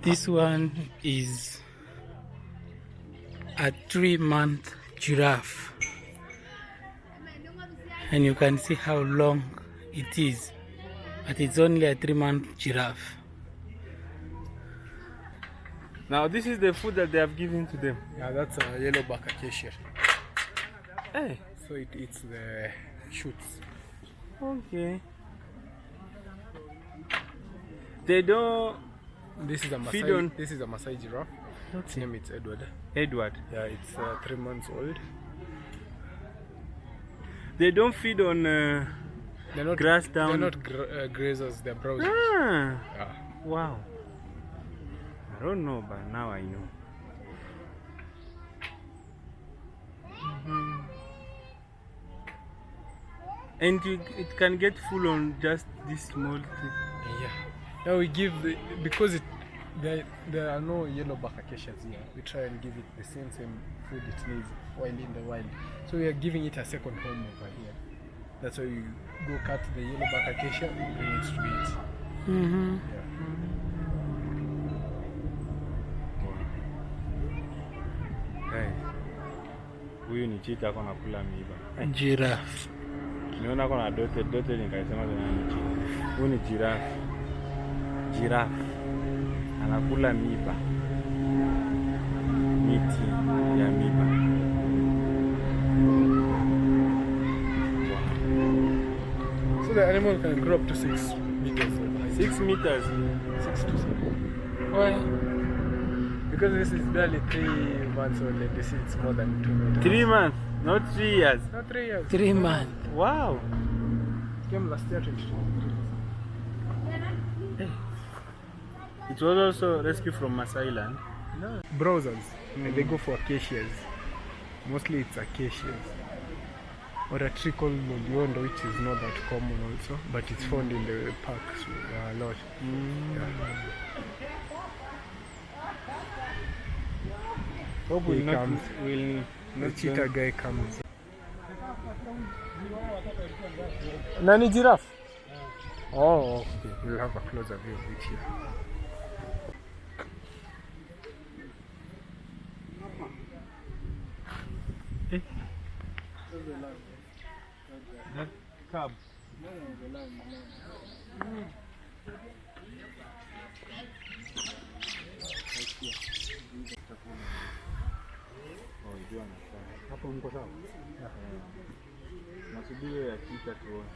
This one is a 3-month giraffe, and you can see how long it is, but it's only a 3-month giraffe. Now this is the food that they have given to them. Yeah, that's a yellowback acacia. Hey. So it eats the shoots. Okay. They don't. This is a Feed Maasai. on- This is a Maasai giraffe. Its name is Edward. Edward. Yeah, it's 3 months old. They don't feed on They're not grass down. They're not grazers. They're browsers. Ah, Yeah. wow. I don't know, but now I know. And it can get full on just this small thing. Yeah. Now we give because there are no yellowback acacias here. We try and give it the same food it needs while in the wild. So we are giving it a second home over here. That's why you go cut the yellowback acacia and bring it to eat. Yeah. Guys, huyu ni cheetah ako nakula miiba. Giraffe. Niona kona dote nikasema tena ni cheetah. Huyu ni giraffe. Giraffe anakula miiba. Miti ya miiba. So the animal can grow up to 6 meters. 6 meters. 6 to 7. Why? Because this is barely 3 months old and this is more than 2 meters. 3 months, not 3 years. Not 3 years. 3 months. Wow. Came last year 2023. It was also rescued from Maasai land. No. Browsers. And they go for acacias. Mostly it's acacias. Or a tree called Loliondo, which is not that common also, but it's found in the parks a lot. Hope He will not, comes. will The not cheetah guy comes. Nani giraffe? Oh, okay. We'll have a closer view of it here. that cub. Hapo mko sawa? Nasubiri ya cheetah tuone.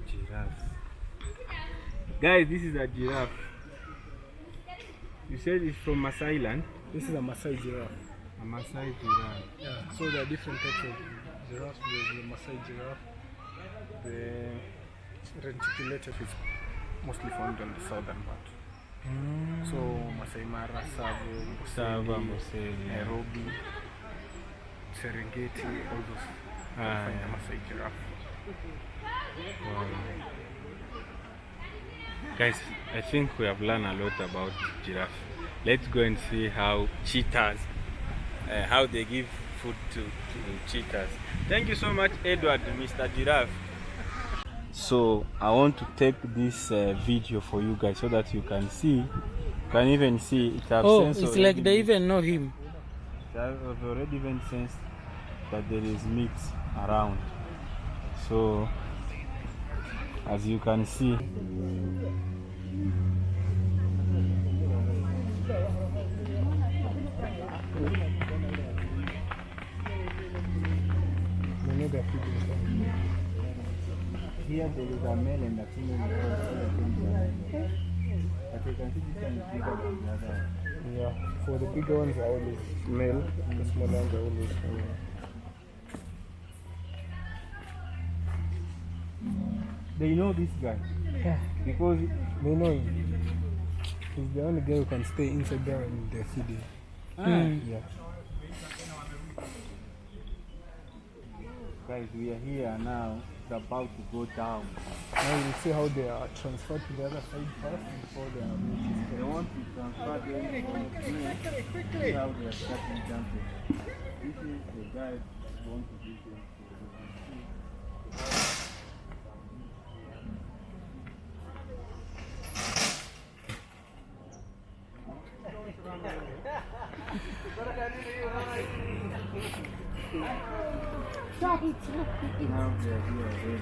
Giraffe. Guys, this is a giraffe. You said it's from Maasai land? This is a Maasai giraffe. A Maasai giraffe. Yeah. So there are different types of giraffes. There's the Maasai giraffe. The reticulated is mostly found on the southern part. So Masai Mara, Sava, Amboseli, Amboseli, yeah. Nairobi, Serengeti, all those. You can find the Maasai giraffe. Wow. Guys, I think we have learned a lot about giraffe. Let's go and see how cheetahs, how they give food to cheetahs. Thank you so much, Edward, Mr. Giraffe. So I want to take this video for you guys so that you can see, you can even see it. It's like they even know him. I've already even sensed that there is meat around. So as you can see, here there is a male and a female. But you can see this one is bigger than the other one. Yeah. For the bigger ones are always male. The smaller ones are always female. They know this guy. Yeah. Because They know him. He's the only guy who can stay inside there when they're feeding. Yeah. guys, we are here now. It's about to go down. Now you see how they are transferred to the other side first before they are moved. They want to transfer them from here. See how they are starting jumping. This is the guy who wants to do them. Now we are here already.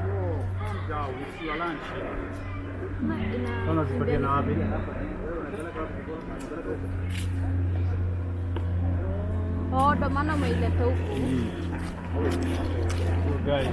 Oh, sit down. It's your lunch. Tunazipatia na wapi? Oh, ndo maana umeileta huku. Guys.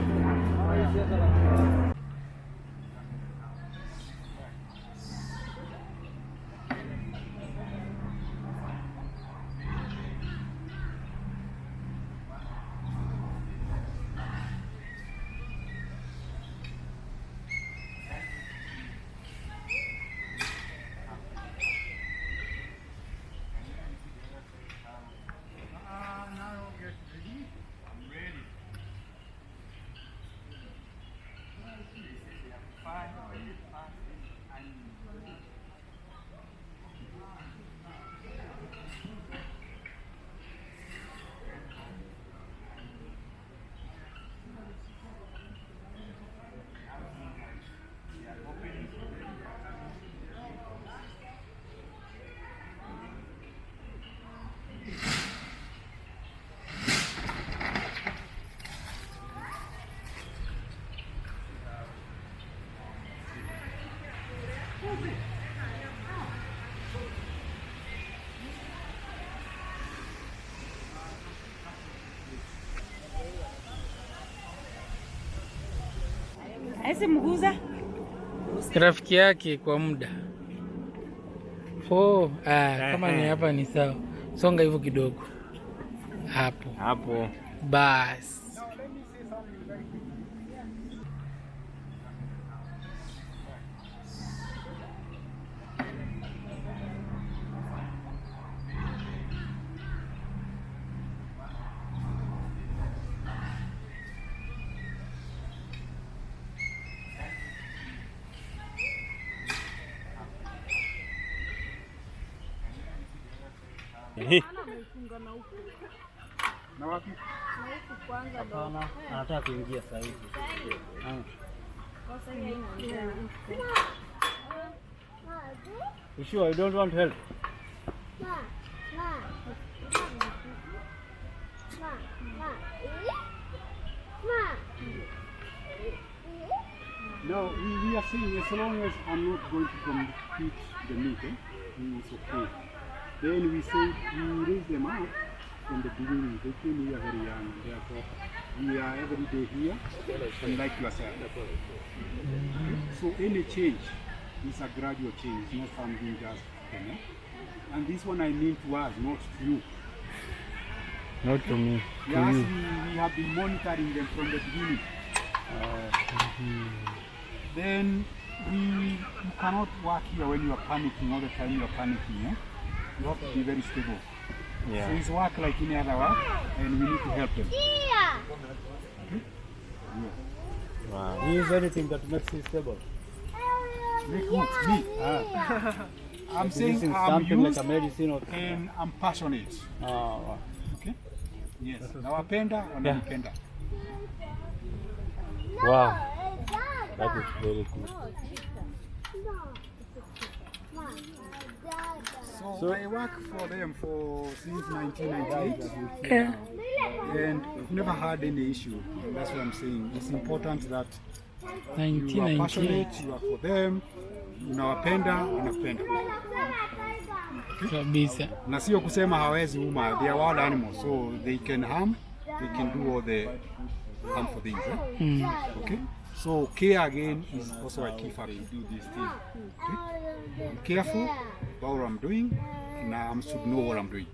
Mguza rafiki yake kwa muda. Oh, kama ni hapa ni sawa. Songa hivyo kidogo. Hapo. Bas. Na wapi? Hapana, anataka kuingia sasa hivi. You sure you don't want help? No, we are saying as long as I'm not going to compete the meat, it's okay. Then we say we raise them up from the beginning. They came here very young, therefore we are every day here, and like yourself. So any change is a gradual change, not something just, And this one I mean to us, not to you. Not to me. Yes, we have been monitoring them from the beginning. Then you cannot work here when you are panicking all the time. You are panicking. You have to be very stable. Yeah. So it's work like any other work, and we need to help them. Okay? Wow. Use anything that makes you stable. Make who? Me. I'm saying I'm something used like a medicine or and I'm passionate. wow. Okay? Yes. Nawapenda, wananipenda. Wow. That is very good. So I work for them since 1998, and we've never had any issue. And that's what I'm saying. It's important that you are passionate, you are for them, unawapenda, wanapenda. Kabisa. Na sio kusema hawezi uma, they are wild animals, so they can harm, they can do all the harmful things. Okay? So care again is also a key factor to do this thing. Okay? I'm careful about what I'm doing, and I should know what I'm doing.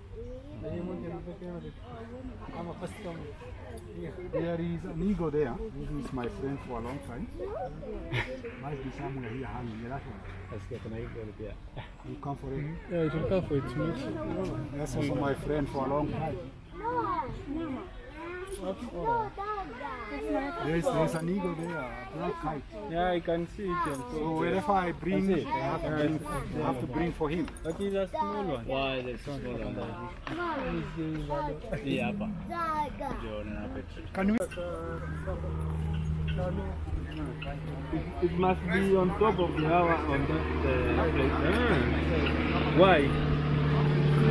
There is an eagle there. This is my friend for a long time. Might be somewhere here hanging. Yeah, that one. You come for it? Yeah, it will come for it. That's also my friend for a long time. There's an eagle there, a black kite. Yeah, I can see it. So wherever I bring, I have to bring for him. But it's a small one. Why the small one? Yeah, Can we? It must be on top of the hour on that place. Why?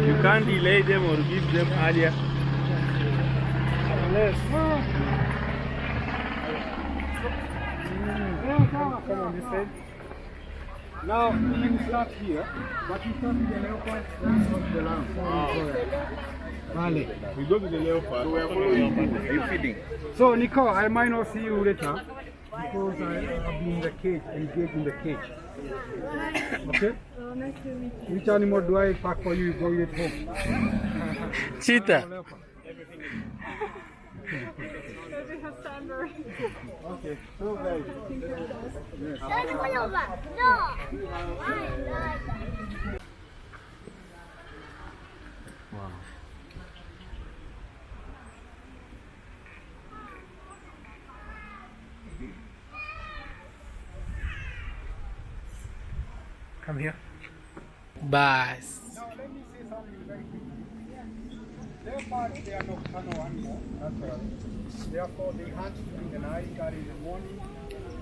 You can't delay them or give them earlier. Yes. Come on this side. Now we will start here, but we start with the leopard, that's not the lamb. Vale. We go to the leopard. So we are following you. Are you feeding? So Nico, I might not see you later because I have been in the cage, engaged in the cage. Okay? Which animal do I pack for you? Go at home. Cheetah. Okay, so guys. Yes. Wow. Come here. Bas. Now let me say something very quickly. Leopards, they are nocturnal animals, naturally. Therefore, they hunt during the night, early in the morning,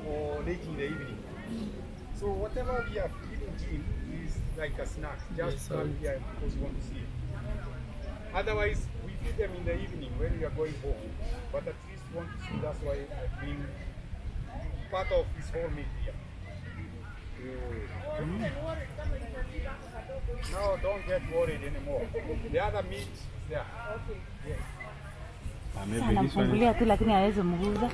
or late in the evening. So whatever we are feeding him is like a snack. Just come here because we want to see it. Otherwise, we feed them in the evening when we are going home. But at least we want to see. That's why I bring part of his whole meat here. No, don't get worried anymore. The other meat is there. Yes. Anamfungulia tu lakini hawezi mguza.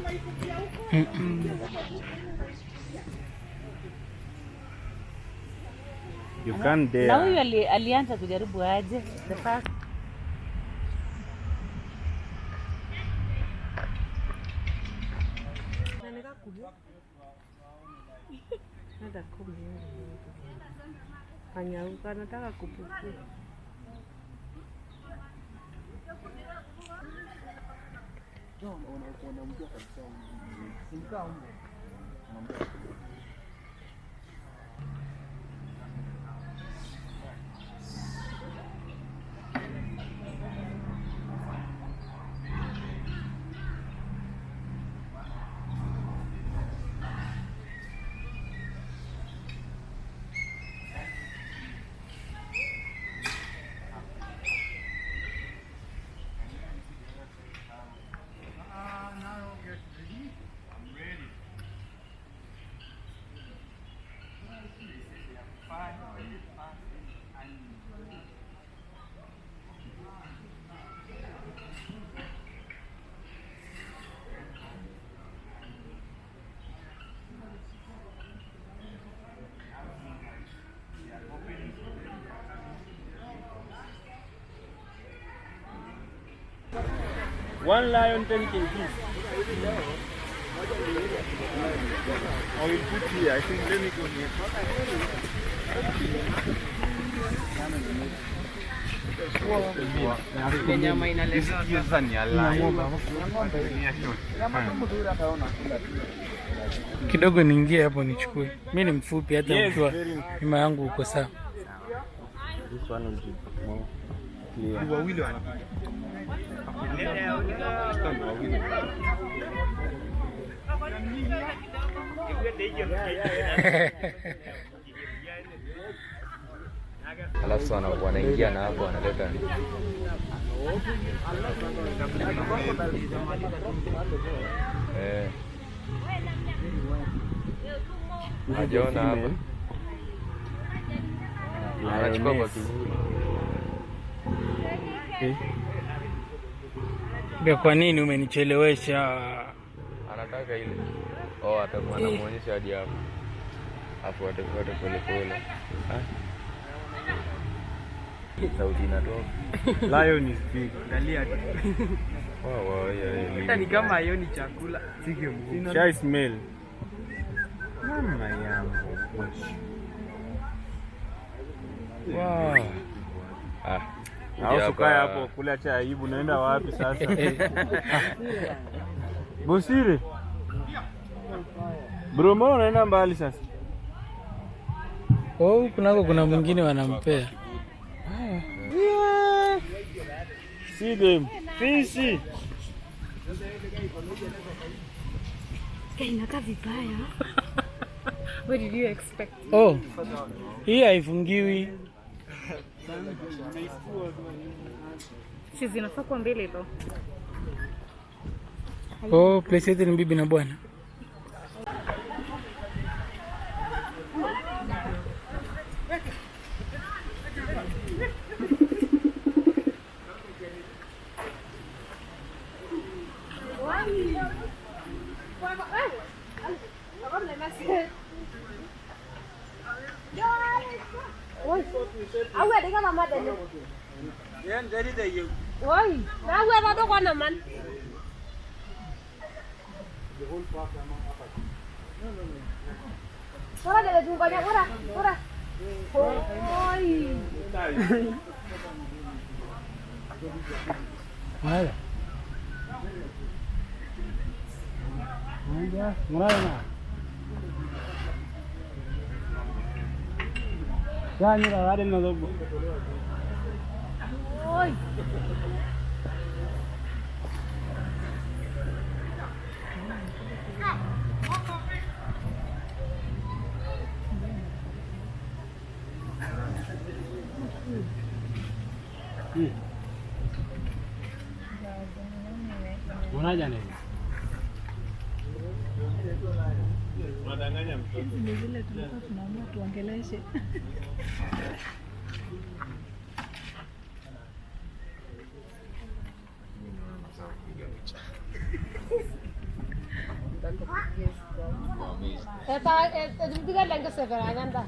You can't dare. Na huyu alianza kujaribu aje the first. Nada kumbe. Kanyauka nataka kupukua. One lion, 10 kg. I will put here. I think let me go here. Kidogo niingie hapo nichukue. Mimi ni mfupi hata ukiwa nyuma yangu uko sawa. This one will be more clear. Wawili wanapiga. Alafu wanaingia na hapo wanaleta Ajiona hapa anachukua kwa kivuli. Kwa nini umenichelewesha? Anataka ile. Atakuwa anamuonyesha hadi hapo. Hapo atafuata pole pole. Sauti inatoka. Lion is big. Angalia. Yeah. Hata ni kama hayoni chakula. Sige mguu. Shy smell. Mama yangu. Wow. Na usukae hapo kula cha aibu, naenda wapi sasa? Bosire. Bro, mbona unaenda mbali sasa? Kuna mwingine wanampea. See them. Fishy. Inakaa vibaya. What did you expect? Hii haifungiwi. Zinafaa kwa mbele though. Oh, place yetu ni bibi na bwana. Awe dengan mama dulu. Yan dari da yau. Woi, na awe ba do kwana man. Ora dele tu banyak ora. Ora. Oi. Haya. Haya, mwana. Yani la ada na dobo. Oi. Mwana jana. Unadanganya mtoto. Ni vile tulikuwa tunaamua tuongeleshe. Eta, diga lenga se verá, anda.